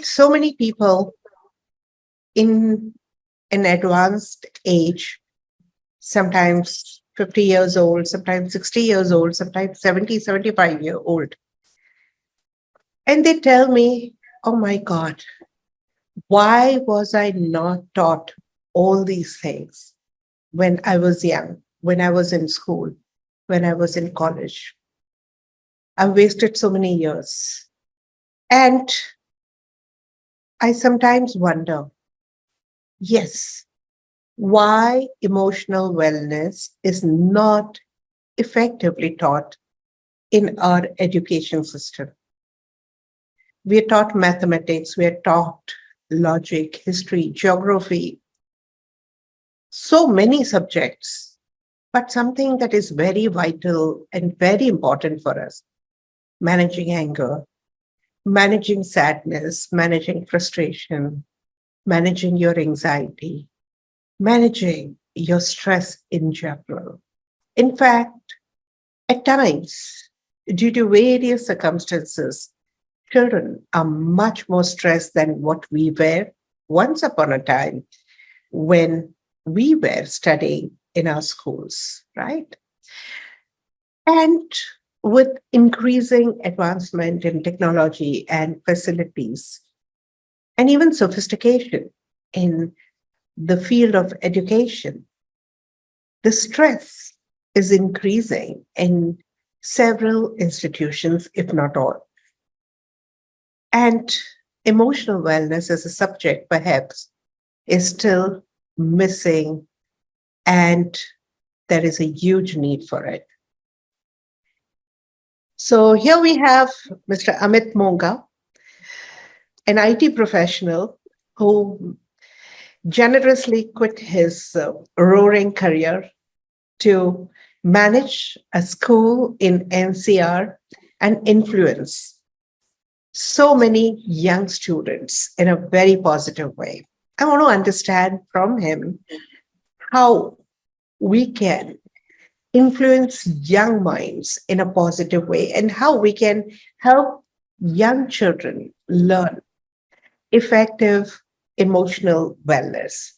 meet so many people in an advanced age, sometimes 50 years old, sometimes 60 years old, sometimes 70, 75-year old. And they tell me, oh my God, why was I not taught all these things when I was young, when I was in school, when I was in college? I've wasted so many years. And I sometimes wonder, yes, why emotional wellness is not effectively taught in our education system. We are taught mathematics, we are taught logic, history, geography, so many subjects, but something that is very vital and very important for us: managing anger, managing sadness, managing frustration, managing your anxiety, managing your stress in general. In fact, at times, due to various circumstances, children are much more stressed than what we were once upon a time when we were studying in our schools, right? And with increasing advancement in technology and facilities, and even sophistication in the field of education, the stress is increasing in several institutions, if not all. And emotional wellness as a subject, perhaps, is still missing, and there is a huge need for it. So here we have Mr. Amit Monga, an IT professional who generously quit his roaring career to manage a school in NCR and influence so many young students in a very positive way. I want to understand from him how we can influence young minds in a positive way and how we can help young children learn effective emotional wellness.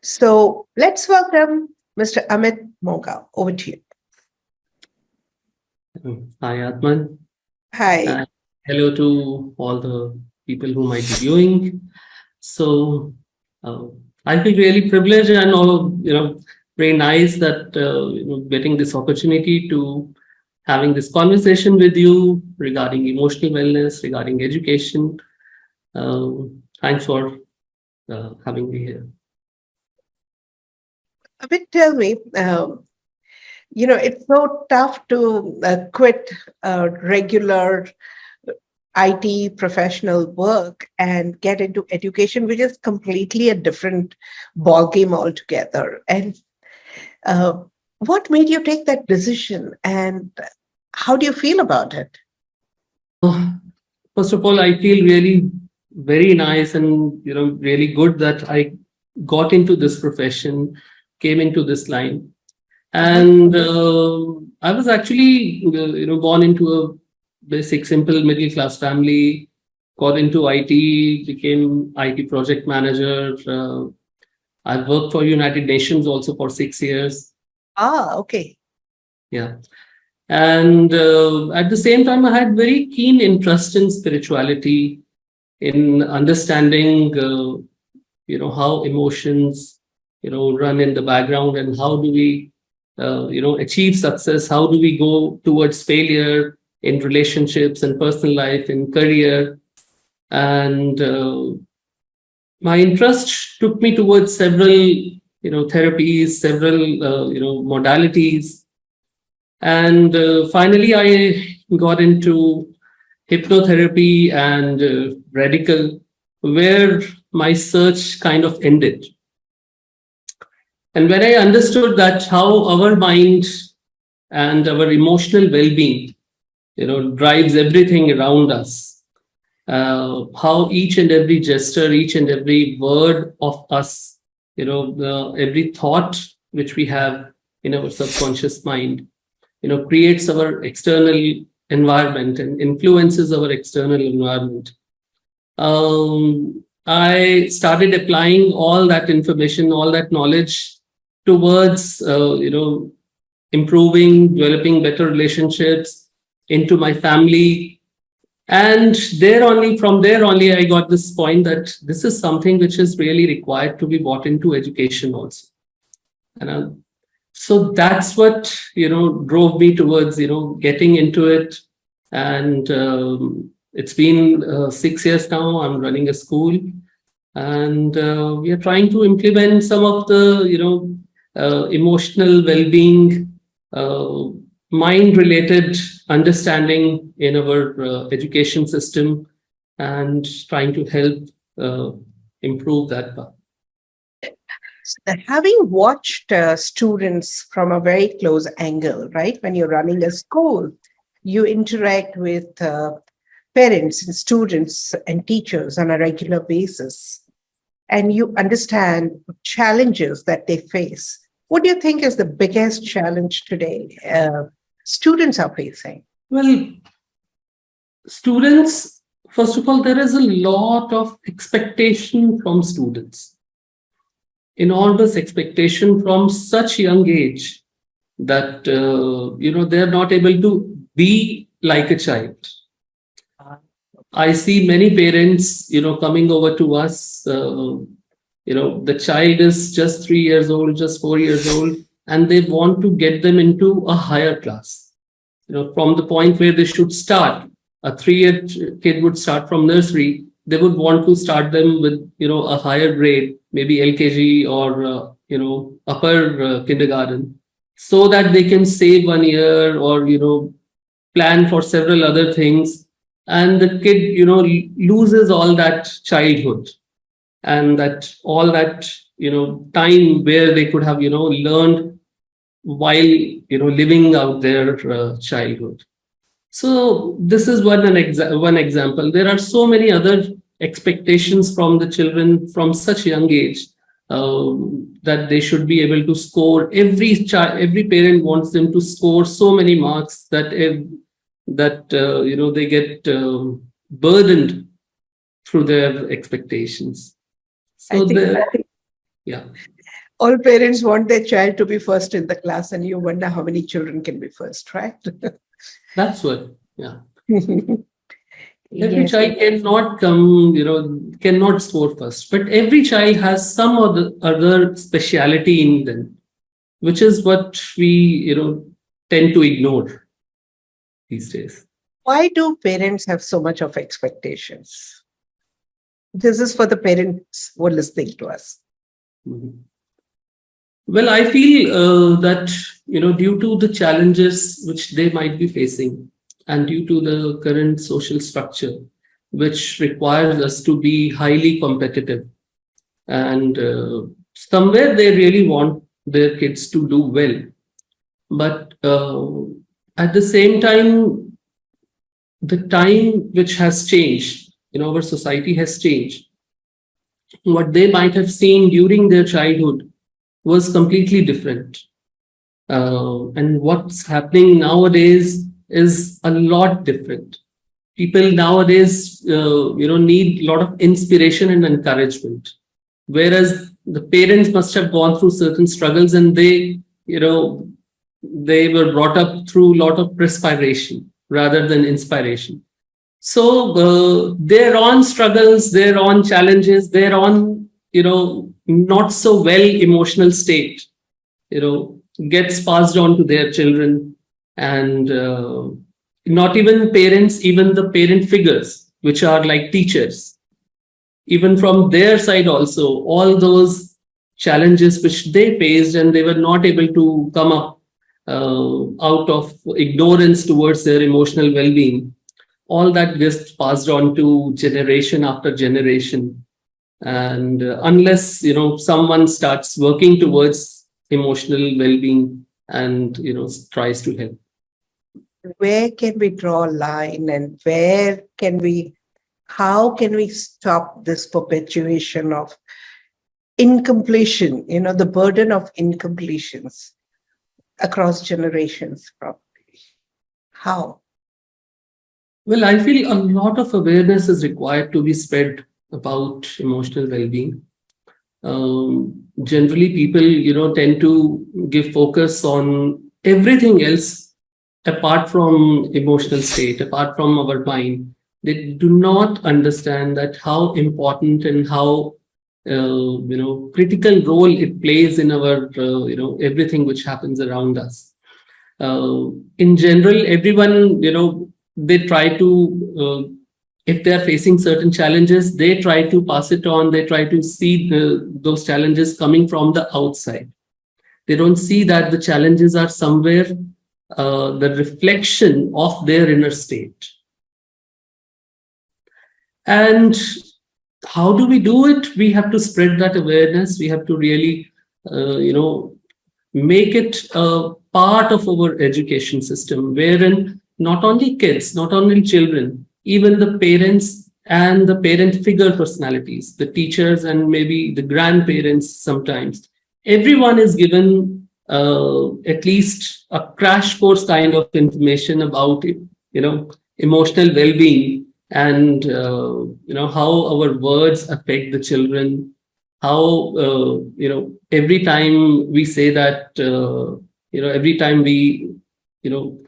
So let's welcome Mr. Amit Monga. Over to you. Hi, Aatmn. Hi. Hello to all the people who might be viewing. So I feel really privileged and all, very nice that getting this opportunity to having this conversation with you regarding emotional wellness, regarding education. Thanks for having me here. Amit, tell me, it's so tough to quit regular IT professional work and get into education, which is completely a different ballgame altogether. And what made you take that decision, and how do you feel about it? First of all, I feel really very nice and really good that I got into this profession, came into this line, and I was actually born into a basic, simple middle class family. Got into IT, became IT project manager. I worked for United Nations also for 6 years. Ah, okay. Yeah. And at the same time, I had very keen interest in spirituality, in understanding, how emotions, run in the background, and how do we, achieve success? How do we go towards failure in relationships and personal life, in career? And my interest took me towards several, therapies, several, modalities. And finally, I got into hypnotherapy and radical, where my search kind of ended. And when I understood that how our mind and our emotional well-being, drives everything around us, how each and every gesture, each and every word of us, every thought which we have in our subconscious mind, creates our external environment and influences our external environment. I started applying all that information, all that knowledge towards, improving, developing better relationships into my family. And from there only, I got this point that this is something which is really required to be brought into education also. And so that's what, drove me towards, getting into it. And it's been 6 years now. I'm running a school, and we are trying to implement some of the, emotional well-being, uh, mind-related understanding in our education system, and trying to help uh, improve that part. Having watched students from a very close angle, right? When you're running a school, you interact with parents and students and teachers on a regular basis, and you understand challenges that they face. What do you think is the biggest challenge today students are facing? Well, students, first of all, there is a lot of expectation from students, enormous expectation from such young age that they're not able to be like a child. I see many parents, coming over to us. The child is just 3 years old, just 4 years old, and they want to get them into a higher class. From the point where they should start. A 3-year kid would start from nursery. They would want to start them with, a higher grade, maybe LKG or upper kindergarten, so that they can save 1 year or plan for several other things, and the kid loses all that childhood, and that all that time where they could have learned while living out their childhood. So this is one example. There are so many other expectations from the children from such young age, that they should be able to score. Every parent wants them to score so many marks that they get burdened through their expectations. I So think yeah, all parents want their child to be first in the class, and you wonder how many children can be first, right? that's what. Yeah. Every Yes. child cannot cannot score first, but every child has some other speciality in them, which is what we, tend to ignore these days. Why do parents have so much of expectations? This is for the parents who are listening to us. Mhm. Well, I feel that, due to the challenges which they might be facing, and due to the current social structure, which requires us to be highly competitive, and somewhere they really want their kids to do well, but at the same time, the time which has changed, our society has changed. What they might have seen during their childhood was completely different. And what's happening nowadays is a lot different. People nowadays, need a lot of inspiration and encouragement, whereas the parents must have gone through certain struggles, and they were brought up through a lot of perspiration rather than inspiration. So their own struggles, their own challenges, their own not so well emotional state, gets passed on to their children. And not even parents, even the parent figures, which are like teachers, even from their side also, all those challenges which they faced, and they were not able to come up out of ignorance towards their emotional well-being, all that gets passed on to generation after generation. And unless someone starts working towards emotional well-being, and tries to help. Where can we draw a line, and how can we stop this perpetuation of incompletion, the burden of incompletions across generations, probably? How? Well, I feel a lot of awareness is required to be spread about emotional well-being. Generally, people, tend to give focus on everything else apart from emotional state, apart from our mind. They do not understand that how important and how critical role it plays in our everything which happens around us. In general, everyone, they try to, if they are facing certain challenges, they try to pass it on. They try to see those challenges coming from the outside. They don't see that the challenges are somewhere the reflection of their inner state. And how do we do it? We have to spread that awareness. We have to really, make it a part of our education system, wherein not only kids, not only children, even the parents and the parent figure personalities, the teachers and maybe the grandparents sometimes, everyone is given at least a crash course kind of information about emotional well-being, and how our words affect the children, how every time we say that every time we you know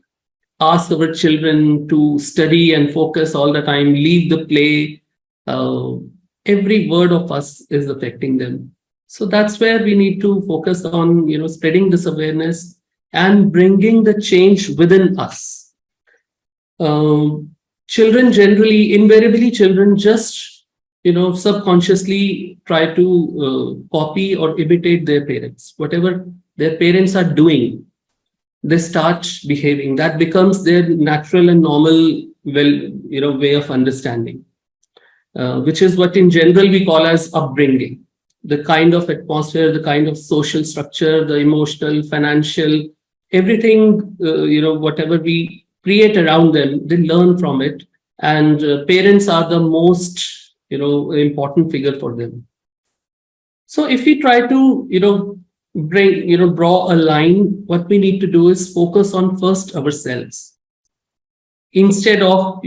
ask our children to study and focus all the time, leave the play, uh, every word of us is affecting them. So that's where we need to focus on spreading this awareness and bringing the change within us. Children generally, invariably, children just subconsciously try to copy or imitate their parents. Whatever their parents are doing, they start behaving. That becomes their natural and normal, way of understanding, which is what in general we call as upbringing. The kind of atmosphere, the kind of social structure, the emotional, financial, everything, whatever we create around them, they learn from it. And parents are the most, important figure for them. So if we try to, draw a line, what we need to do is focus on first ourselves, instead of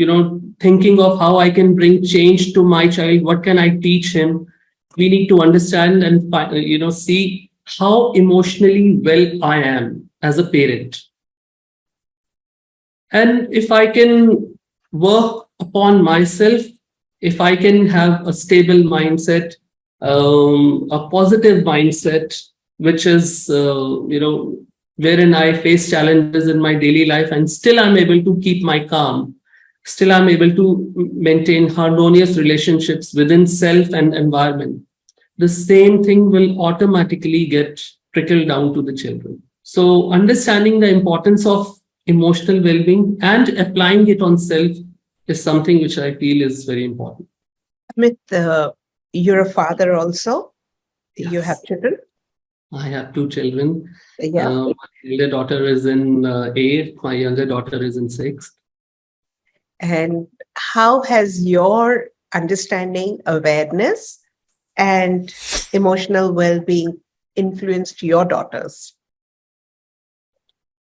thinking of how I can bring change to my child, what can I teach him. We need to understand and see how emotionally well I am as a parent, and if I can work upon myself, if I can have a stable mindset, a positive mindset, which is wherein I face challenges in my daily life and still I'm able to keep my calm, still I'm able to maintain harmonious relationships within self and environment, the same thing will automatically get trickled down to the children. So understanding the importance of emotional well-being and applying it on self is something which I feel is very important. Amit, you're a father also. You have Yes, children. I have two children. Yeah. My elder daughter is in eighth, my younger daughter is in sixth. And how has your understanding, awareness, and emotional well-being influenced your daughters?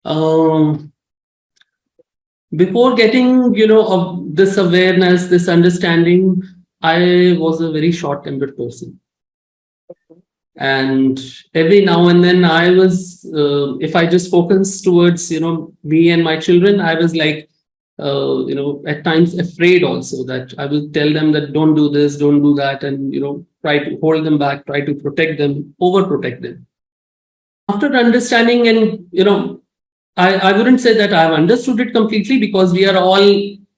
Um, Before getting, of this awareness, this understanding, I was a very short-tempered person. And every now and then I was, if I just focus towards, me and my children, I was like, at times afraid also, that I will tell them that don't do this, don't do that, and, try to hold them back, try to protect them, overprotect them. After understanding, and, I wouldn't say that I've understood it completely, because we are all,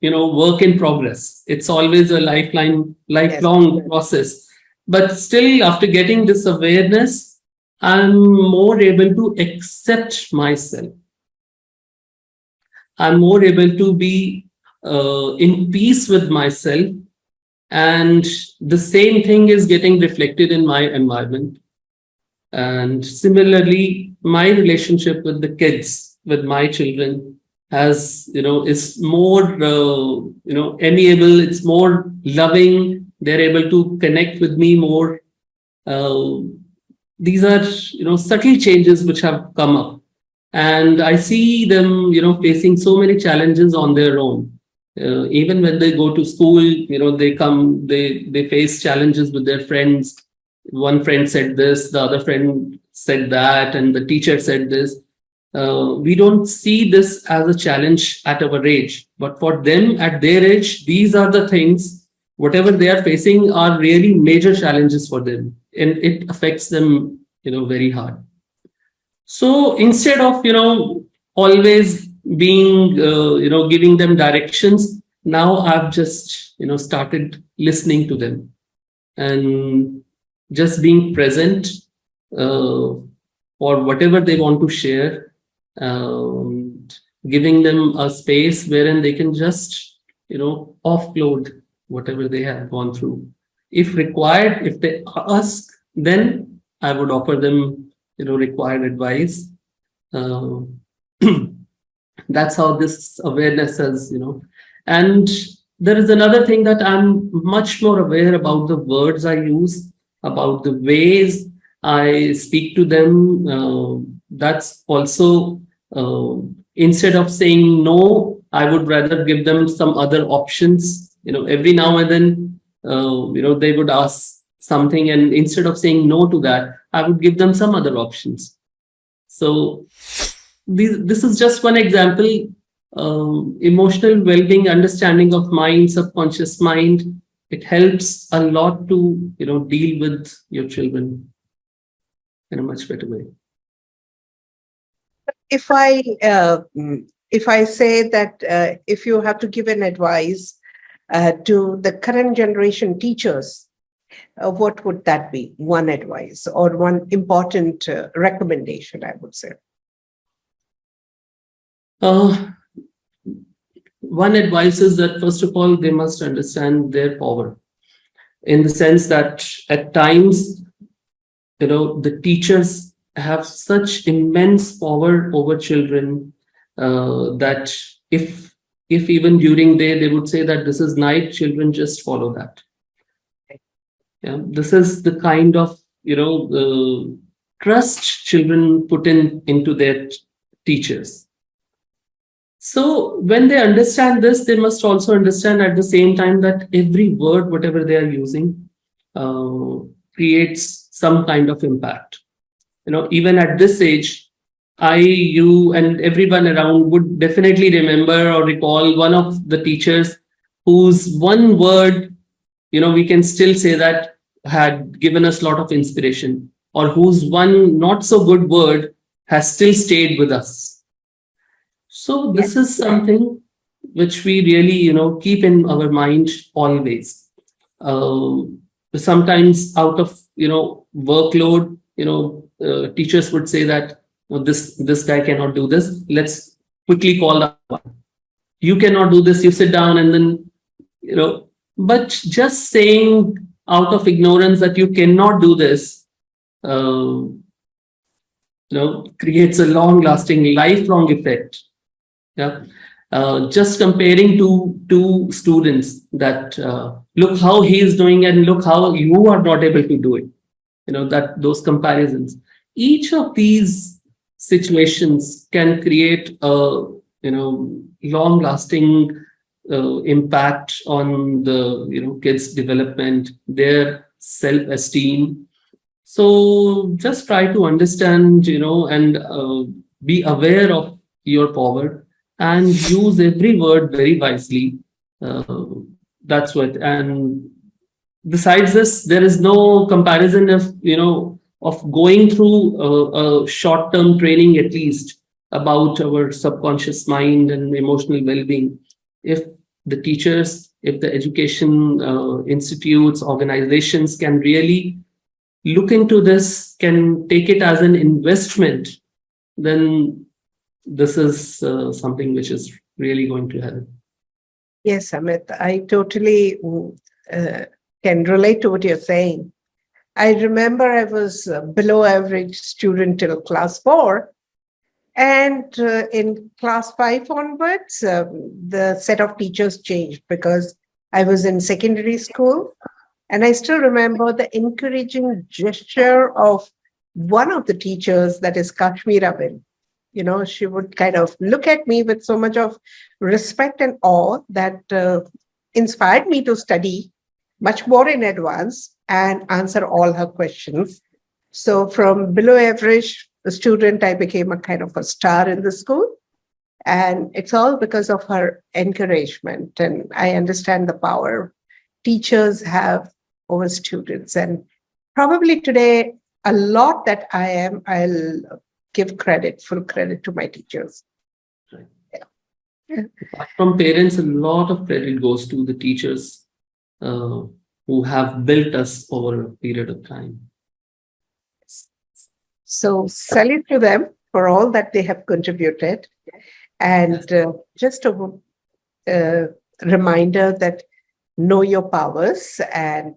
work in progress. It's always a lifelong process. But still, after getting this awareness, I'm more able to accept myself. I'm more able to be in peace with myself. And the same thing is getting reflected in my environment. And similarly, my relationship with the kids, with my children, has, is more, amiable. It's more loving. They're able to connect with me more. Uh, these are, subtle changes which have come up, and I see them, facing so many challenges on their own. Even when they go to school, they face challenges with their friends. One friend said this, the other friend said that, and the teacher said this. We don't see this as a challenge at our age, but for them at their age, these are the things, whatever they are facing are really major challenges for them, and it affects them, very hard. So instead of, always being, giving them directions, now I've just, started listening to them and just being present for whatever they want to share, giving them a space wherein they can just, offload whatever they have gone through. If required, if they ask, then I would offer them, required advice. Uh, that's how this awareness has, and there is another thing that I'm much more aware about the words I use, about the ways I speak to them. That's also, instead of saying no, I would rather give them some other options. Every now and then, they would ask something, and instead of saying no to that, I would give them some other options. So this is just one example. Emotional well-being, understanding of mind, subconscious mind, it helps a lot to, deal with your children in a much better way. If I say that if you have to give an advice to the current generation teachers, what would that be? One advice or one important recommendation, I would say. One advice is that, first of all, they must understand their power, in the sense that at times, the teachers have such immense power over children that if even during day they would say that this is night, children just follow that. Yeah, this is the kind of, trust children put into their teachers. So when they understand this, they must also understand at the same time that every word, whatever they are using, creates some kind of impact. Even at this age, you, and everyone around would definitely remember or recall one of the teachers whose one word, we can still say that had given us a lot of inspiration, or whose one not so good word has still stayed with us. So this is something which we really, keep in our mind always. Sometimes out of, workload, teachers would say that, this guy cannot do this. Let's quickly call that one. You cannot do this. You sit down, and then, but just saying out of ignorance that you cannot do this, creates a long-lasting, lifelong effect. Yeah. Just comparing two students, that look how he is doing and look how you are not able to do it. That those comparisons. Each of these situations can create a, long-lasting impact on the, kids' development, their self-esteem. So just try to understand, and be aware of your power, and use every word very wisely. That's what. And besides this, there is no comparison of going through a short-term training, at least, about our subconscious mind and emotional well-being. If the teachers, if the education institutes, organizations can really look into this, can take it as an investment, then this is something which is really going to help. Yes, Amit, I totally can relate to what you're saying. I remember I was below average student till class 4. And in class 5 onwards, the set of teachers changed because I was in secondary school. And I still remember the encouraging gesture of one of the teachers, that is Kashmira Bin. She would kind of look at me with so much of respect and awe that inspired me to study much more in advance and answer all her questions. So from below average student, I became a kind of a star in the school. And it's all because of her encouragement. And I understand the power teachers have over students. And probably today, a lot that I'll give credit, full credit to my teachers. Right. Yeah. From parents, a lot of credit goes to the teachers who have built us over a period of time. So salute to them for all that they have contributed. And just a reminder that know your powers and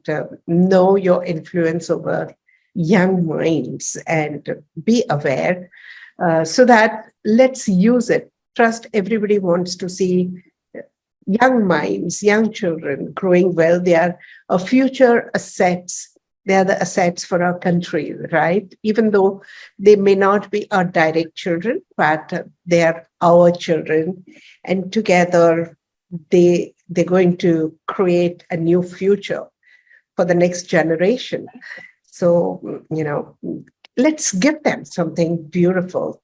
know your influence over young minds and be aware so that let's use it. Trust everybody wants to see young minds, young children growing well. They are a future assets. They are the assets for our country, right? Even though they may not be our direct children, but they are our children. And together, they're going to create a new future for the next generation. So, let's give them something beautiful.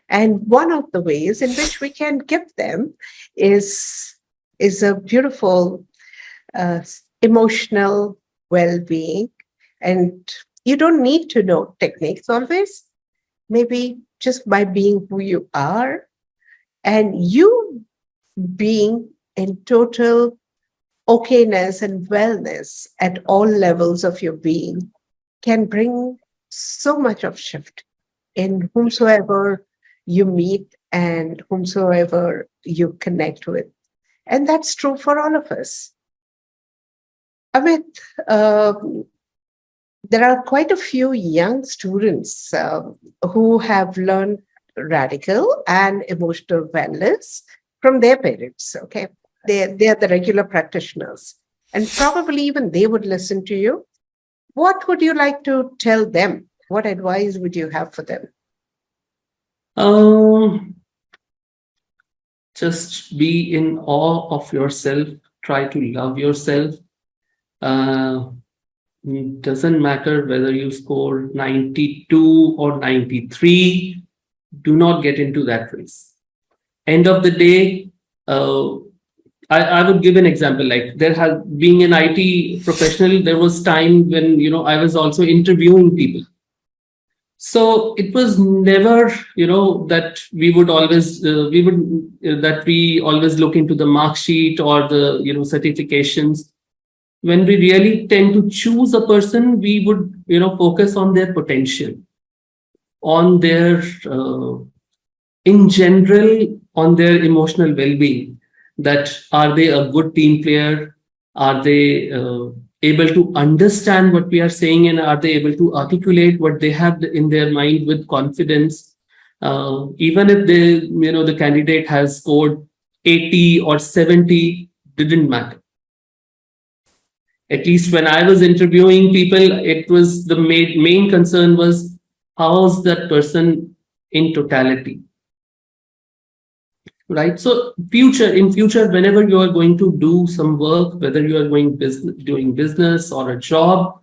And one of the ways in which we can give them is a beautiful emotional well-being. And you don't need to know techniques always. Maybe just by being who you are and you being in total okayness and wellness at all levels of your being can bring so much of shift in whomsoever you meet and whomsoever you connect with. And that's true for all of us. Amit, there are quite a few young students who have learned radical and emotional wellness from their parents. Okay, they're the regular practitioners, and probably even they would listen to you. What would you like to tell them? What advice would you have for them? Just be in awe of yourself. Try to love yourself. Doesn't matter whether you score 92 or 93. Do not get into that race. End of the day, I would give an example. Like there has being an IT professional, there was time when I was also interviewing people. So it was never that we would always that we always look into the mark sheet or the certifications. When we really tend to choose a person, we would focus on their potential, on their in general, on their emotional well-being. That are they a good team player? Are they able to understand what we are saying, and are they able to articulate what they have in their mind with confidence? Even if the candidate has scored 80 or 70, didn't matter. At least when I was interviewing people, it was the main concern was how's that person in totality, right? So in future, whenever you are going to do some work, whether you are doing business or a job,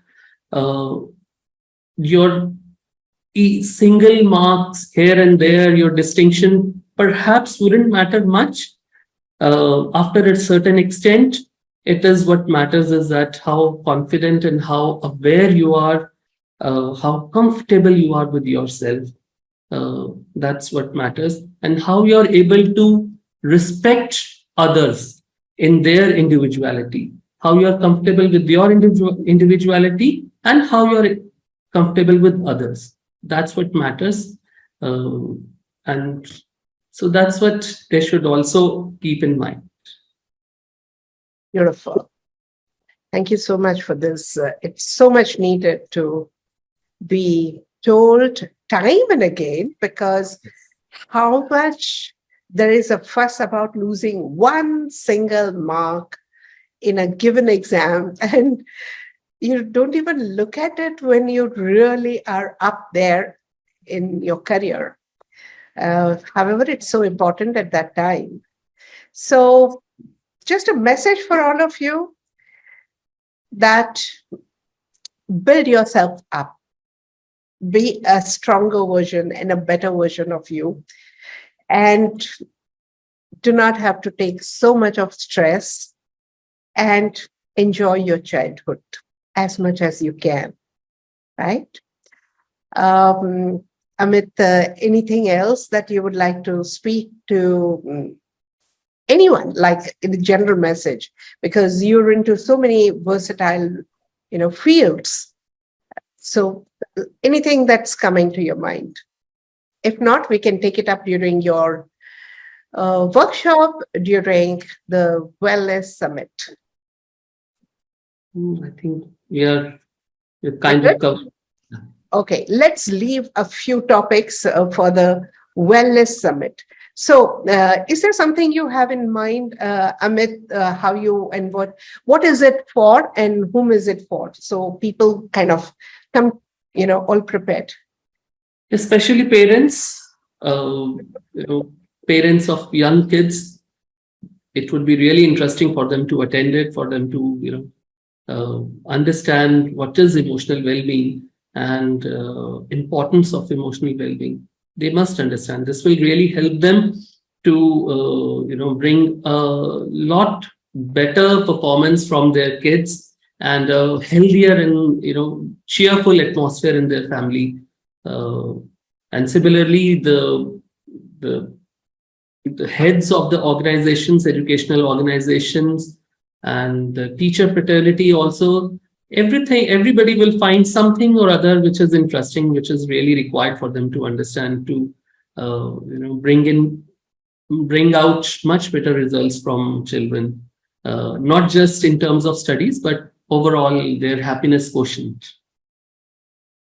your single marks here and there, your distinction perhaps wouldn't matter much. After a certain extent, it is what matters is that how confident and how aware you are, how comfortable you are with yourself. That's what matters, and how you're able to respect others in their individuality, how you're comfortable with your individuality, and how you're comfortable with others. That's what matters. And so that's what they should also keep in mind. Beautiful. Thank you so much for this. It's so much needed to be told time and again, because how much there is a fuss about losing one single mark in a given exam, and you don't even look at it when you really are up there in your career. However, it's so important at that time. So, just a message for all of you that build yourself up, be a stronger version and a better version of you, and do not have to take so much of stress, and enjoy your childhood as much as you can, right? Amit, anything else that you would like to speak to anyone, like in the general message? Because you're into so many versatile, fields. So anything that's coming to your mind. If not, we can take it up during your workshop, during the Wellness Summit. I think we're We're kind good? of covered. Okay, let's leave a few topics for the Wellness Summit. So, is there something you have in mind, Amit? How you and what is it for, and whom is it for? So people kind of come, all prepared. Especially parents, uh, you know, parents of young kids. It would be really interesting for them to attend it, for them to understand what is emotional well-being and importance of emotional well-being. They must understand. This will really help them to bring a lot better performance from their kids and a healthier and cheerful atmosphere in their family. Uh, and similarly, the the heads of the organizations, educational organizations, and the teacher fraternity also, everybody will find something or other which is interesting, which is really required for them to understand, to bring out much better results from children, not just in terms of studies, but overall their happiness quotient.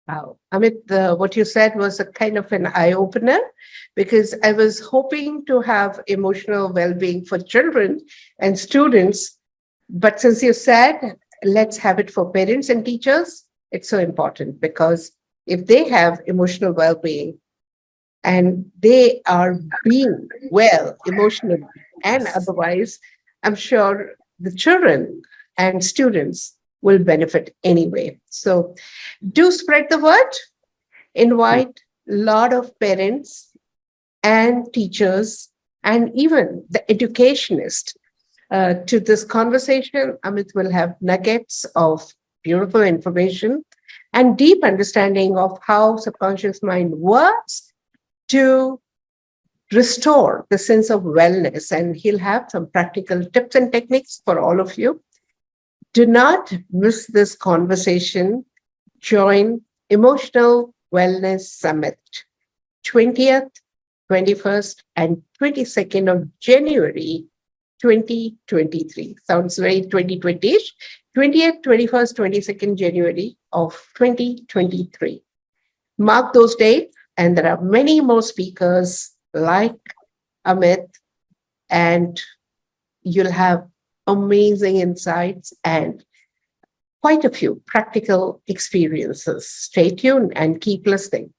Wow. Amit, what you said was a kind of an eye opener, because I was hoping to have emotional well being for children and students. But since you said, let's have it for parents and teachers, it's so important, because if they have emotional well being and they are being well emotionally and Yes. otherwise, I'm sure the children and students will benefit anyway. So do spread the word, invite a lot of parents and teachers and even the educationist to this conversation. Amit will have nuggets of beautiful information and deep understanding of how subconscious mind works to restore the sense of wellness. And he'll have some practical tips and techniques for all of you. Do not miss this conversation. Join Emotional Wellness Summit, 20th, 21st, and 22nd of January, 2023. Sounds very 2020-ish. 20th, 21st, 22nd January of 2023. Mark those dates, and there are many more speakers like Amit, and you'll have amazing insights and quite a few practical experiences. Stay tuned and keep listening.